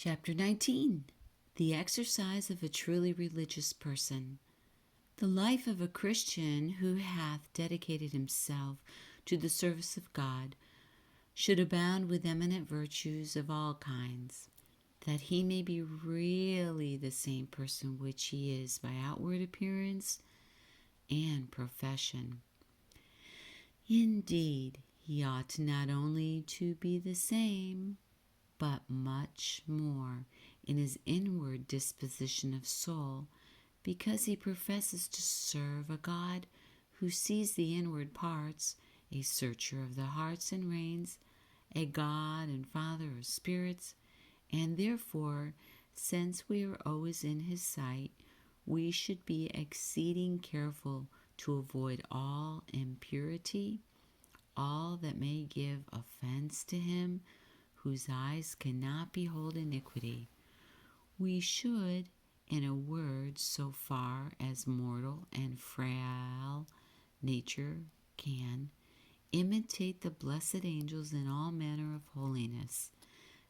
Chapter 19. The exercise of a truly religious person. The life of a Christian who hath dedicated himself to the service of God should abound with eminent virtues of all kinds, that he may be really the same person which he is by outward appearance and profession. Indeed, he ought not only to be the same, but much more in his inward disposition of soul, because he professes to serve a God who sees the inward parts, a searcher of the hearts and reins, a God and Father of spirits, and therefore, since we are always in his sight, we should be exceeding careful to avoid all impurity, all that may give offense to him, whose eyes cannot behold iniquity. We should, in a word, so far as mortal and frail nature can, imitate the blessed angels in all manner of holiness,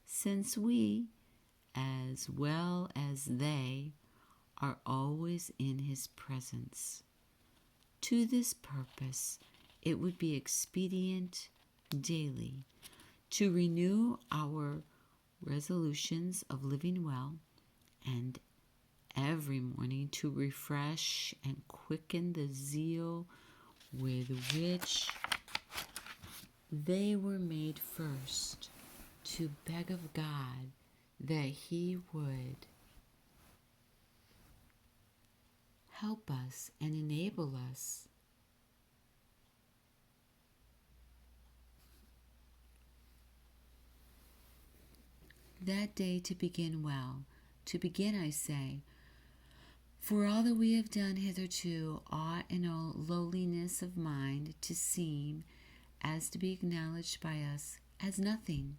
since we, as well as they, are always in his presence. To this purpose, it would be expedient daily to renew our resolutions of living well, and every morning to refresh and quicken the zeal with which they were made first, to beg of God that he would help us and enable us that day to begin well. To begin, I say, for all that we have done hitherto ought in all lowliness of mind to seem as to be acknowledged by us as nothing.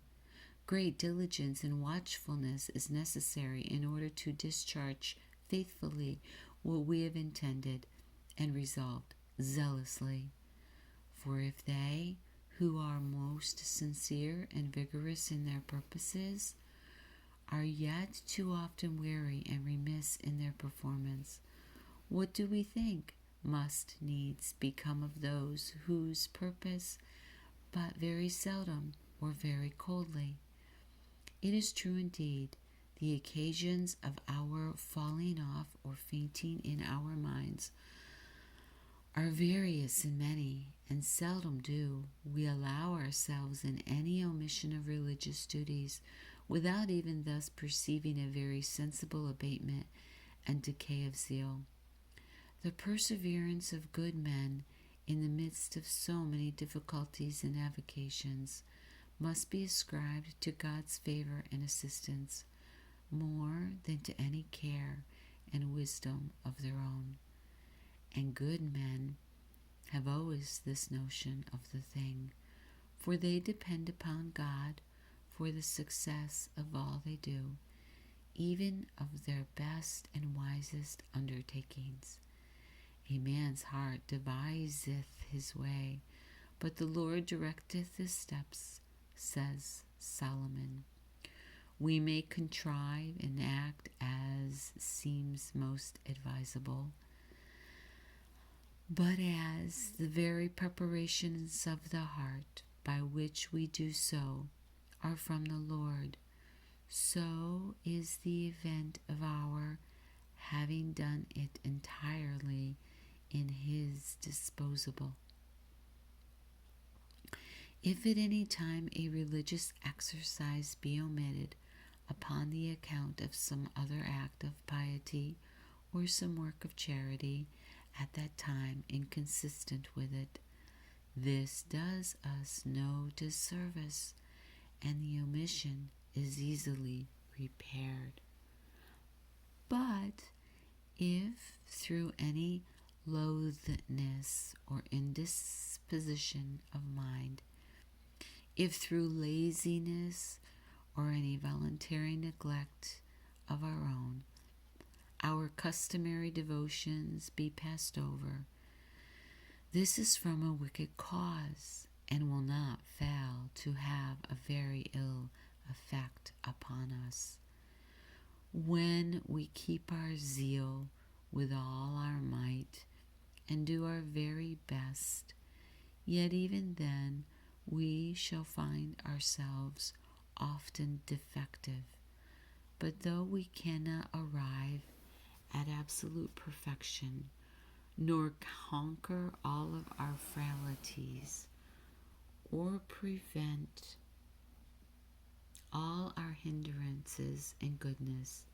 Great diligence and watchfulness is necessary in order to discharge faithfully what we have intended and resolved zealously. For if they who are most sincere and vigorous in their purposes are yet too often weary and remiss in their performance, what do we think must needs become of those whose purpose but very seldom or very coldly? It is true indeed, the occasions of our falling off or fainting in our minds are various and many, and seldom do we allow ourselves in any omission of religious duties, without even thus perceiving a very sensible abatement and decay of zeal. The perseverance of good men in the midst of so many difficulties and avocations must be ascribed to God's favor and assistance more than to any care and wisdom of their own. And good men have always this notion of the thing, for they depend upon God for the success of all they do, even of their best and wisest undertakings. A man's heart deviseth his way, but the Lord directeth his steps, says Solomon. We may contrive and act as seems most advisable, but as the very preparations of the heart by which we do so are from the Lord, so is the event of our having done it entirely in his disposable. If at any time a religious exercise be omitted upon the account of some other act of piety or some work of charity at that time inconsistent with it, this does us no disservice, and the omission is easily repaired. But if through any loathness or indisposition of mind, if through laziness or any voluntary neglect of our own, our customary devotions be passed over, this is from a wicked cause, and will not fail to have a very ill effect upon us. When we keep our zeal with all our might and do our very best, yet even then we shall find ourselves often defective. But though we cannot arrive at absolute perfection, nor conquer all of our frailties, or prevent all our hindrances in goodness,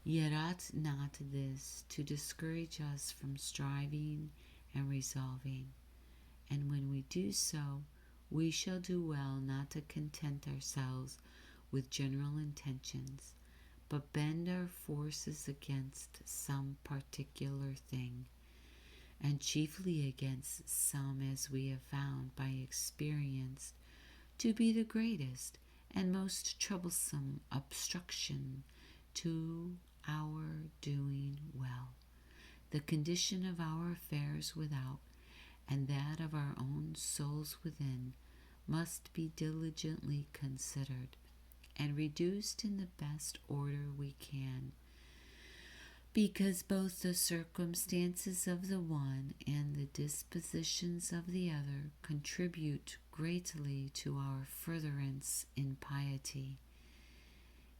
yet ought not this to discourage us from striving and resolving. And when we do so, we shall do well not to content ourselves with general intentions, but bend our forces against some particular thing, and chiefly against some as we have found by experience to be the greatest and most troublesome obstruction to our doing well. The condition of our affairs without and that of our own souls within must be diligently considered and reduced in the best order we can, because both the circumstances of the one and the dispositions of the other contribute greatly to our furtherance in piety.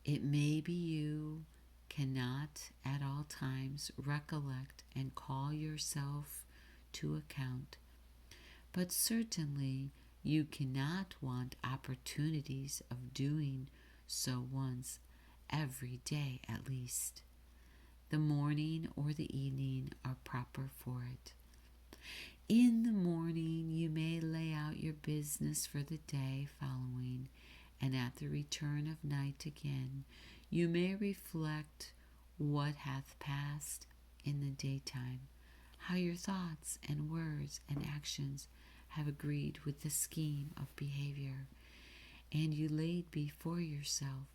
It may be you cannot at all times recollect and call yourself to account, but certainly you cannot want opportunities of doing so once every day at least. The morning or the evening are proper for it. In the morning you may lay out your business for the day following, and at the return of night again you may reflect what hath passed in the daytime, how your thoughts and words and actions have agreed with the scheme of behavior, and you laid before yourself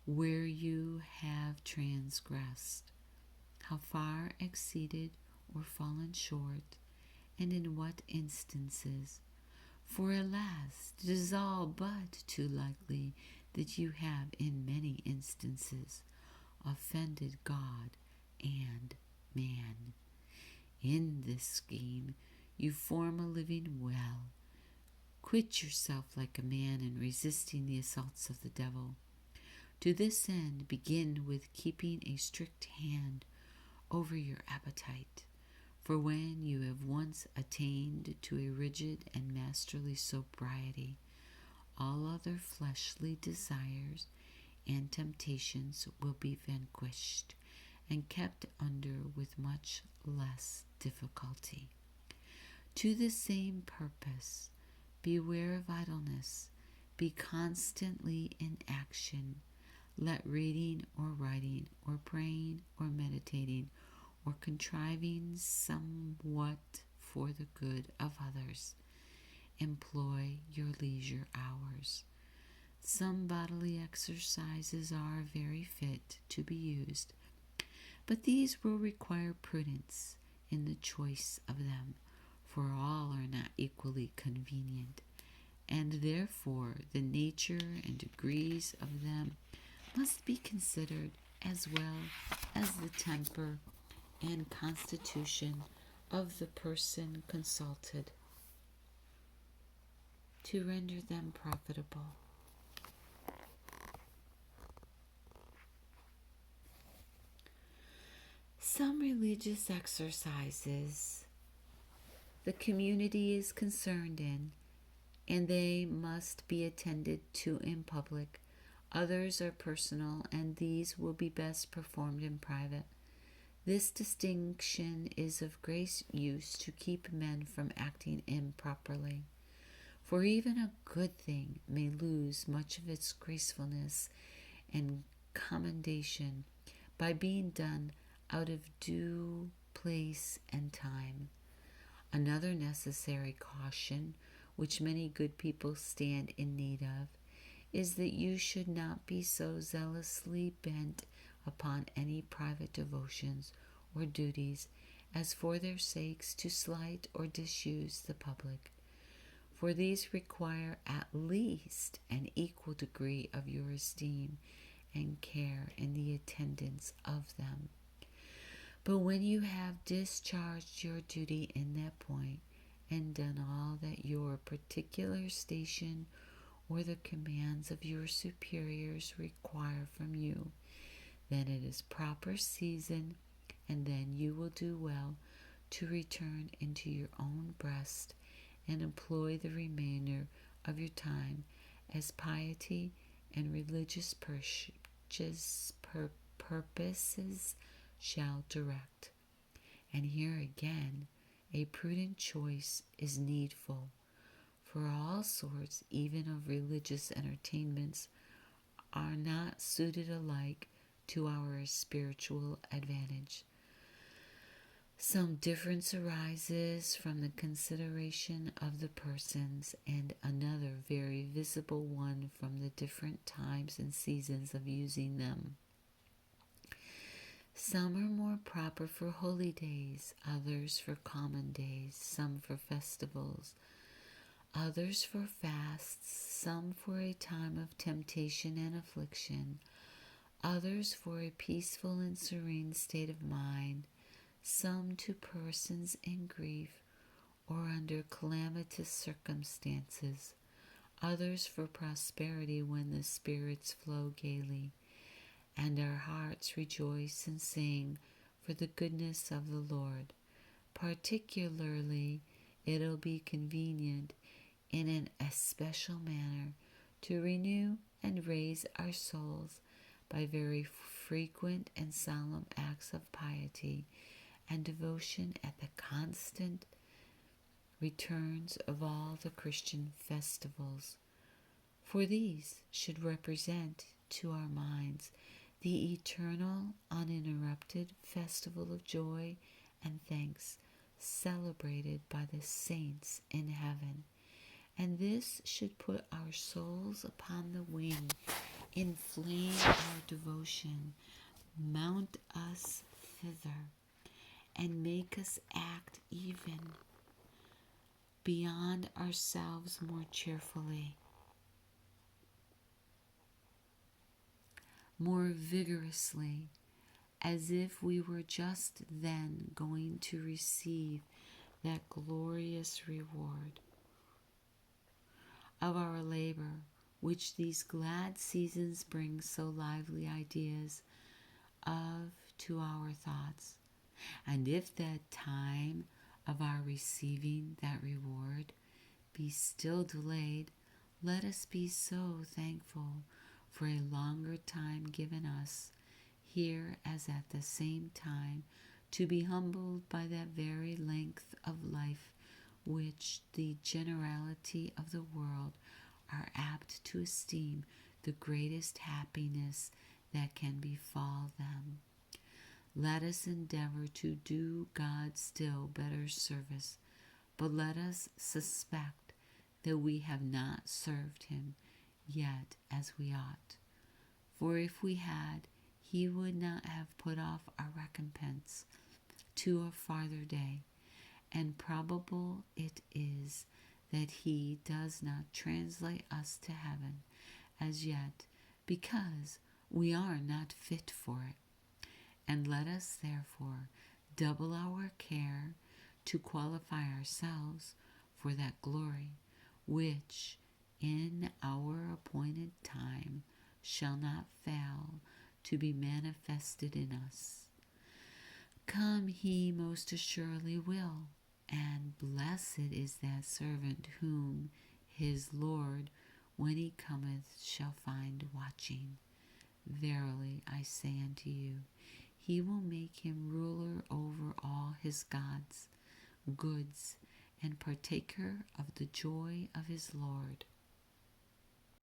where you have transgressed, how far exceeded or fallen short, and in what instances. For alas, it is all but too likely that you have in many instances offended God and man. In this scheme you form a living well. Quit yourself like a man in resisting the assaults of the devil. To this end, begin with keeping a strict hand over your appetite, for when you have once attained to a rigid and masterly sobriety, all other fleshly desires and temptations will be vanquished and kept under with much less difficulty. To the same purpose, beware of idleness, be constantly in action. Let reading or writing or praying or meditating or contriving somewhat for the good of others employ your leisure hours. Some bodily exercises are very fit to be used, but these will require prudence in the choice of them, for all are not equally convenient, and therefore the nature and degrees of them must be considered, as well as the temper and constitution of the person consulted, to render them profitable. Some religious exercises the community is concerned in, and they must be attended to in public. Others are personal, and these will be best performed in private. This distinction is of great use to keep men from acting improperly, for even a good thing may lose much of its gracefulness and commendation by being done out of due place and time. Another necessary caution, which many good people stand in need of, is that you should not be so zealously bent upon any private devotions or duties as for their sakes to slight or disuse the public, for these require at least an equal degree of your esteem and care in the attendance of them. But when you have discharged your duty in that point and done all that your particular station or the commands of your superiors require from you, then it is proper season, and then you will do well to return into your own breast and employ the remainder of your time as piety and religious purposes shall direct. And here again, a prudent choice is needful, for all sorts, even of religious entertainments, are not suited alike to our spiritual advantage. Some difference arises from the consideration of the persons, and another very visible one from the different times and seasons of using them. Some are more proper for holy days, others for common days, some for festivals, others for fasts, some for a time of temptation and affliction, others for a peaceful and serene state of mind, some to persons in grief or under calamitous circumstances, others for prosperity when the spirits flow gaily, and our hearts rejoice and sing for the goodness of the Lord. Particularly, it'll be convenient in an especial manner to renew and raise our souls by very frequent and solemn acts of piety and devotion at the constant returns of all the Christian festivals. For these should represent to our minds the eternal, uninterrupted festival of joy and thanks celebrated by the saints in heaven. And this should put our souls upon the wing, inflame our devotion, mount us thither, and make us act even beyond ourselves more cheerfully, more vigorously, as if we were just then going to receive that glorious reward of our labor, which these glad seasons bring so lively ideas of to our thoughts. And if that time of our receiving that reward be still delayed, let us be so thankful for a longer time given us here as at the same time to be humbled by that very length of life which the generality of the world are apt to esteem the greatest happiness that can befall them. Let us endeavor to do God still better service, but let us suspect that we have not served him yet as we ought. For if we had, he would not have put off our recompense to a farther day, and probable it is that he does not translate us to heaven as yet, because we are not fit for it. And let us therefore double our care to qualify ourselves for that glory, which in our appointed time shall not fail to be manifested in us. Come he most assuredly will, and blessed is that servant whom his Lord, when he cometh, shall find watching. Verily I say unto you, he will make him ruler over all his goods, and partaker of the joy of his Lord.